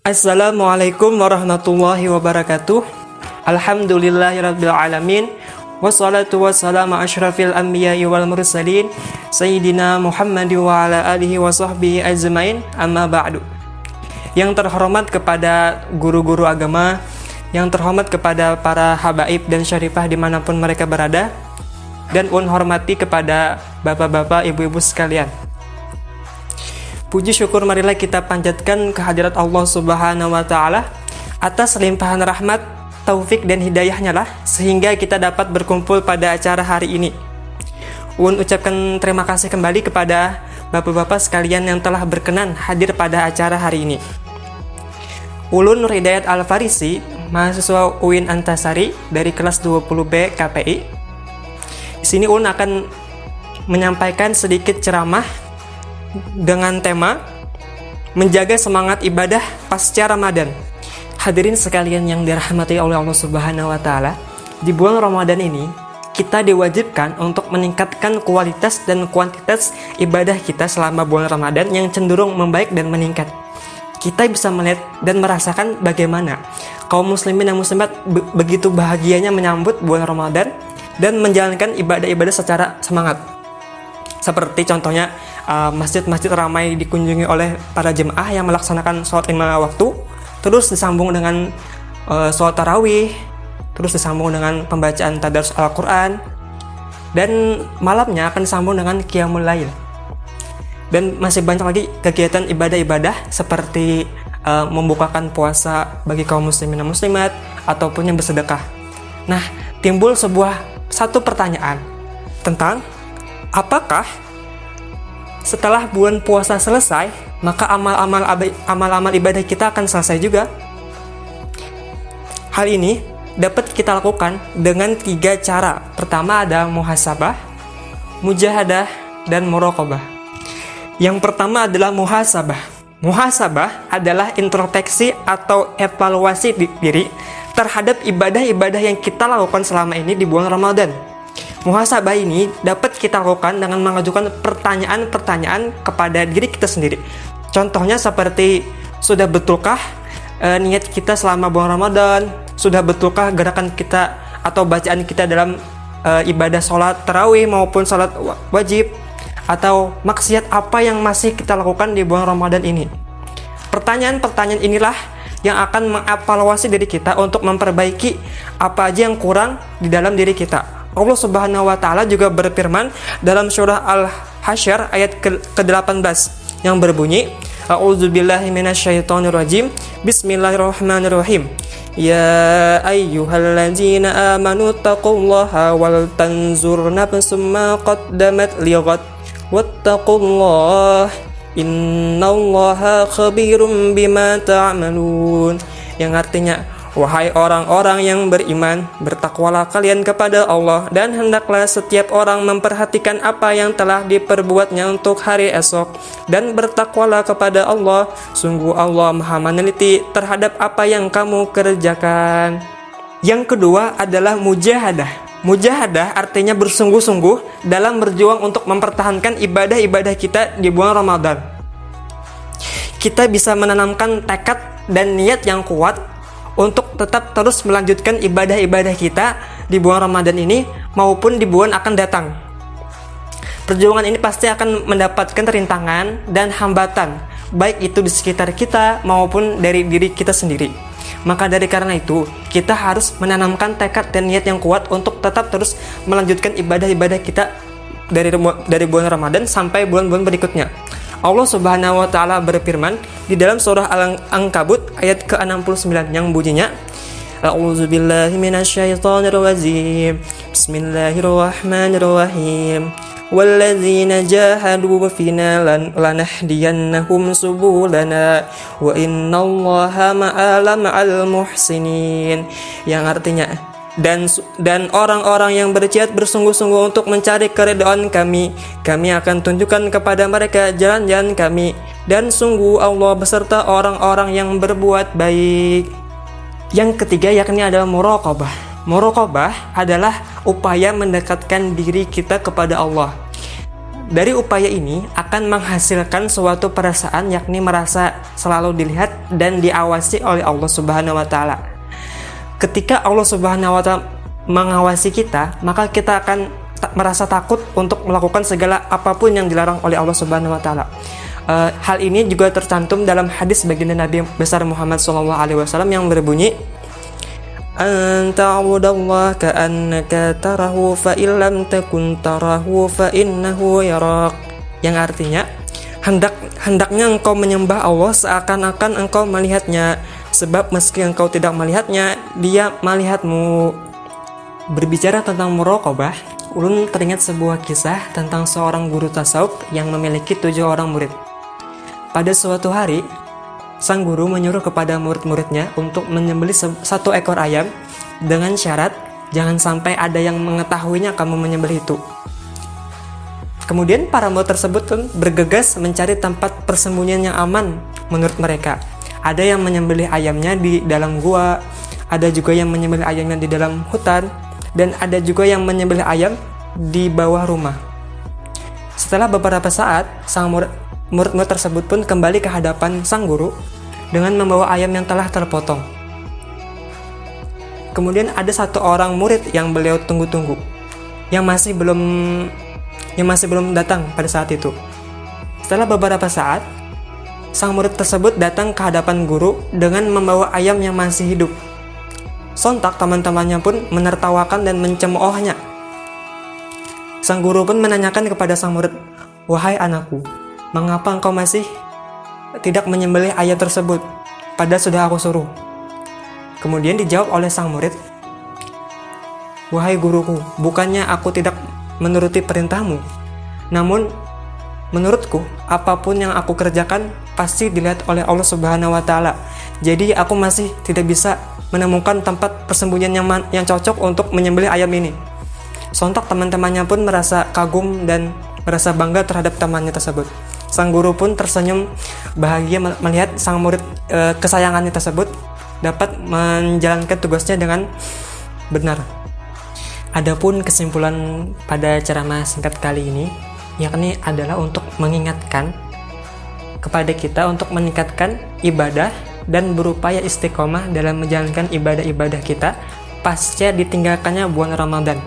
Assalamualaikum warahmatullahi wabarakatuh. Alhamdulillahirabbil alamin. Wassalatu wassalamu asyrafil anbiya'i wal mursalin Sayyidina Muhammad wa ala alihi wa sahbihi ajmain. Amma ba'du. Yang terhormat kepada guru-guru agama, yang terhormat kepada para habaib dan syarifah dimanapun mereka berada, dan hormati kepada bapak-bapak, ibu-ibu sekalian. Puji syukur marilah kita panjatkan kehadirat Allah Subhanahu wa Ta'ala atas limpahan rahmat, taufik dan hidayahnya lah sehingga kita dapat berkumpul pada acara hari ini. Ucapkan terima kasih kembali kepada bapak-bapak sekalian yang telah berkenan hadir pada acara hari ini. Ulun Nur Hidayat Al-Farisi, mahasiswa UIN Antasari dari kelas 20B KPI. Di sini Ulun akan menyampaikan sedikit ceramah dengan tema menjaga semangat ibadah pasca Ramadan. Hadirin sekalian yang dirahmati oleh Allah Subhanahu wa Ta'ala, di bulan Ramadan ini kita diwajibkan untuk meningkatkan kualitas dan kuantitas ibadah kita selama bulan Ramadan yang cenderung membaik dan meningkat. Kita bisa melihat dan merasakan bagaimana kaum muslimin dan muslimat begitu bahagianya menyambut bulan Ramadan dan menjalankan ibadah-ibadah secara semangat. Seperti contohnya masjid-masjid ramai dikunjungi oleh para jemaah yang melaksanakan sholat 5 waktu, terus disambung dengan sholat tarawih, terus disambung dengan pembacaan tadarus Al-Quran, dan malamnya akan disambung dengan qiyamul lail. Dan masih banyak lagi kegiatan ibadah-ibadah seperti membukakan puasa bagi kaum muslimin dan muslimat ataupun yang bersedekah. Nah, timbul satu pertanyaan tentang apakah setelah bulan puasa selesai, maka amal-amal ibadah kita akan selesai juga? Hal ini dapat kita lakukan dengan 3 cara. Pertama ada muhasabah, mujahadah, dan muraqabah. Yang pertama adalah muhasabah. Muhasabah adalah introspeksi atau evaluasi diri terhadap ibadah-ibadah yang kita lakukan selama ini di bulan Ramadan. Muhasabah ini dapat kita lakukan dengan mengajukan pertanyaan-pertanyaan kepada diri kita sendiri. Contohnya seperti, sudah betulkah niat kita selama bulan Ramadan? Sudah betulkah gerakan kita atau bacaan kita dalam ibadah sholat tarawih maupun sholat wajib? Atau maksiat apa yang masih kita lakukan di bulan Ramadan ini? Pertanyaan-pertanyaan inilah yang akan mengevaluasi diri kita untuk memperbaiki apa aja yang kurang di dalam diri kita. Allah Subhanahu wa Ta'ala juga berfirman dalam surah Al-Hasyr ayat ke-18 yang berbunyi, A'udzubillahi minasyaitonirrajim, Bismillahirrahmanirrahim. Ya ayyuhalladzina amanu taqullaha wal tanzur nafsum ma qaddamat lighad wattaqullaha innallaha khabirum bima ta'malun. Yang artinya, wahai orang-orang yang beriman, bertakwalah kalian kepada Allah dan hendaklah setiap orang memperhatikan apa yang telah diperbuatnya untuk hari esok, dan bertakwalah kepada Allah, sungguh Allah Maha meneliti terhadap apa yang kamu kerjakan. Yang kedua adalah mujahadah. Mujahadah artinya bersungguh-sungguh dalam berjuang untuk mempertahankan ibadah-ibadah kita di bulan Ramadan. Kita bisa menanamkan tekad dan niat yang kuat untuk tetap terus melanjutkan ibadah-ibadah kita di bulan Ramadan ini maupun di bulan akan datang. Perjuangan ini pasti akan mendapatkan rintangan dan hambatan, baik itu di sekitar kita maupun dari diri kita sendiri. Maka dari karena itu, kita harus menanamkan tekad dan niat yang kuat untuk tetap terus melanjutkan ibadah-ibadah kita dari bulan Ramadan sampai bulan-bulan berikutnya. Allah Subhanahu wa Ta'ala berfirman di dalam surah Al-Ankabut ayat ke-69 yang bunyinya, A'udzubillahi minasyaitonirrajim. Bismillahirrahmanirrahim. Walladzina jahadu fina lanahdiyannahum subulana wa innallaha ma'al muhsinin. Yang artinya, dan orang-orang yang berjihad bersungguh-sungguh untuk mencari keridhaan kami akan tunjukkan kepada mereka jalan-jalan kami, dan sungguh Allah beserta orang-orang yang berbuat baik. Yang ketiga yakni adalah muraqabah. Muraqabah adalah upaya mendekatkan diri kita kepada Allah. Dari upaya ini akan menghasilkan suatu perasaan, yakni merasa selalu dilihat dan diawasi oleh Allah Subhanahu wa taala. Ketika Allah Subhanahu wa taala mengawasi kita, maka kita akan merasa takut untuk melakukan segala apapun yang dilarang oleh Allah Subhanahu wa taala. Hal ini juga tercantum dalam hadis baginda Nabi besar Muhammad SAW yang berbunyi, "Anta'budallaha ka'annaka tarahu fa illam takun tarahu fa innahu yarak." Yang artinya, hendaknya engkau menyembah Allah seakan-akan engkau melihatnya, sebab meski engkau tidak melihatnya, Dia melihatmu. Berbicara tentang muraqabah, ulun teringat sebuah kisah tentang seorang guru tasawuf yang memiliki 7 orang murid. Pada suatu hari, sang guru menyuruh kepada murid-muridnya untuk menyembelih 1 ekor ayam dengan syarat jangan sampai ada yang mengetahuinya kamu menyembelih itu. Kemudian para murid tersebut pun bergegas mencari tempat persembunyian yang aman menurut mereka. Ada yang menyembelih ayamnya di dalam gua, ada juga yang menyembelih ayamnya di dalam hutan, dan ada juga yang menyembelih ayam di bawah rumah. Setelah beberapa saat, sang murid-murid tersebut pun kembali ke hadapan sang guru dengan membawa ayam yang telah terpotong. Kemudian ada 1 orang murid yang beliau tunggu-tunggu, yang masih belum datang pada saat itu. Setelah beberapa saat, sang murid tersebut datang ke hadapan guru dengan membawa ayam yang masih hidup. Sontak teman-temannya pun menertawakan dan mencemoohnya. Sang guru pun menanyakan kepada sang murid, "Wahai anakku, mengapa engkau masih tidak menyembelih ayam tersebut? Padahal sudah aku suruh." Kemudian dijawab oleh sang murid, "Wahai guruku, bukannya aku tidak menuruti perintahmu. Namun, menurutku, apapun yang aku kerjakan pasti dilihat oleh Allah Subhanahu wa taala. Jadi aku masih tidak bisa menemukan tempat persembunyian yang cocok untuk menyembelih ayam ini." Sontak teman-temannya pun merasa kagum dan merasa bangga terhadap temannya tersebut. Sang guru pun tersenyum bahagia melihat sang murid kesayangannya tersebut dapat menjalankan tugasnya dengan benar. Adapun kesimpulan pada ceramah singkat kali ini, yakni adalah untuk mengingatkan kepada kita untuk meningkatkan ibadah dan berupaya istiqomah dalam menjalankan ibadah-ibadah kita pasca ditinggalkannya bulan Ramadan.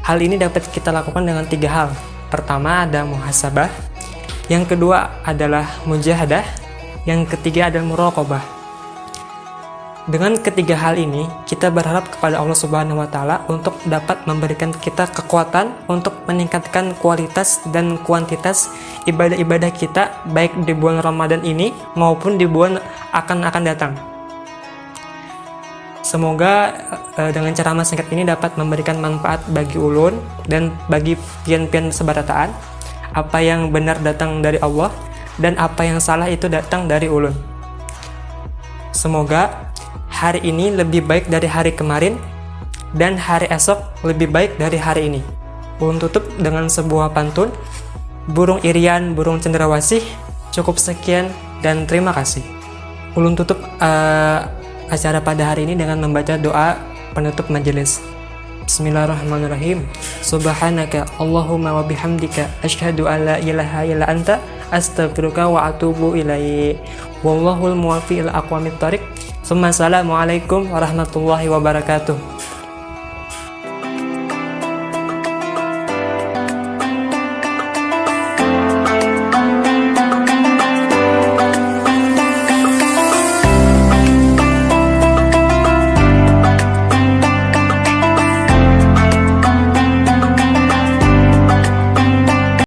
Hal ini dapat kita lakukan dengan 3 hal. Pertama ada muhasabah, yang kedua adalah mujahadah, yang ketiga adalah muraqabah. Dengan ketiga hal ini, kita berharap kepada Allah Subhanahu wa taala untuk dapat memberikan kita kekuatan untuk meningkatkan kualitas dan kuantitas ibadah-ibadah kita baik di bulan Ramadan ini maupun di bulan akan datang. Semoga dengan ceramah singkat ini dapat memberikan manfaat bagi ulun dan bagi pian-pian sebarataan. Apa yang benar datang dari Allah dan apa yang salah itu datang dari ulun. Semoga hari ini lebih baik dari hari kemarin dan hari esok lebih baik dari hari ini. Ulun tutup dengan sebuah pantun, "Burung irian, burung cendrawasih, cukup sekian dan terima kasih." Ulun tutup acara pada hari ini dengan membaca doa penutup majelis. Bismillahirrahmanirrahim. Subhanaka Allahumma wa bihamdika asyhadu an la ilaha illa anta astaghfiruka wa atubu ilaik. Wallahul muwaffiq ila aqwamit thoriq. Assalamualaikum warahmatullahi wabarakatuh.